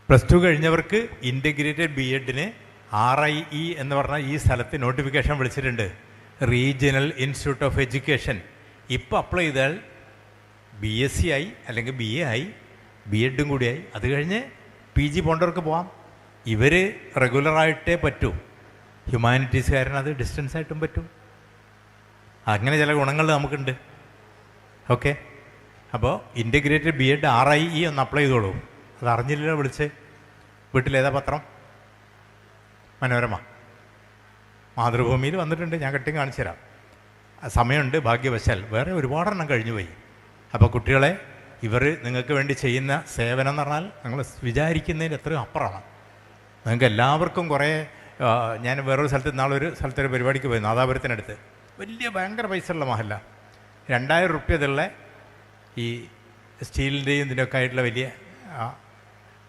+2 കഴിഞ്ഞവർക്ക് integrated BEdന് RIE എന്ന് പറഞ്ഞാൽ ഈ സ്ഥലത്ത് നോട്ടിഫിക്കേഷൻ വിളിച്ചിട്ടുണ്ട്, റീജിയണൽ ഇൻസ്റ്റിറ്റ്യൂട്ട് ഓഫ് എഡ്യൂക്കേഷൻ. ഇപ്പോൾ അപ്ലൈ ചെയ്താൽ BSc ആയി, അല്ലെങ്കിൽ BA ആയി, BEdും കൂടിയായി. അത് കഴിഞ്ഞ് PG പോണ്ടവർക്ക് പോവാം. ഇവർ റെഗുലറായിട്ടേ പറ്റൂ. ഹ്യൂമാനിറ്റീസുകാരന് അത് ഡിസ്റ്റൻസായിട്ടും പറ്റും. അങ്ങനെ ചില ഗുണങ്ങൾ നമുക്കുണ്ട്. ഓക്കെ, അപ്പോൾ ഇൻ്റഗ്രേറ്റഡ് BEd RIE ഒന്ന് അപ്ലൈ ചെയ്തോളൂ. അത് അറിഞ്ഞില്ലല്ലോ വിളിച്ച്. വീട്ടിലേതാ പത്രം? മനോരമ. മാതൃഭൂമിയിൽ വന്നിട്ടുണ്ട്, ഞാൻ കട്ടിങ് കാണിച്ചു തരാം. സമയമുണ്ട്, ഭാഗ്യവശാൽ. വേറെ ഒരുപാടെണ്ണം കഴിഞ്ഞു പോയി. അപ്പോൾ കുട്ടികളെ, ഇവർ നിങ്ങൾക്ക് വേണ്ടി ചെയ്യുന്ന സേവനം എന്ന് പറഞ്ഞാൽ നിങ്ങൾ വിചാരിക്കുന്നതിന് എത്രയും അപ്പുറമാണ്. നിങ്ങൾക്ക് എല്ലാവർക്കും കുറേ, ഞാൻ വേറൊരു സ്ഥലത്ത് നാളൊരു സ്ഥലത്തൊരു പരിപാടിക്ക് പോയി, നാദാപുരത്തിനടുത്ത്. വലിയ ഭയങ്കര പൈസ ഉള്ള മഹല്ല. 2000 റുപ്യ ഇതുള്ള ഈ സ്റ്റീലിൻ്റെയും ഇതിൻ്റെയൊക്കെ ആയിട്ടുള്ള വലിയ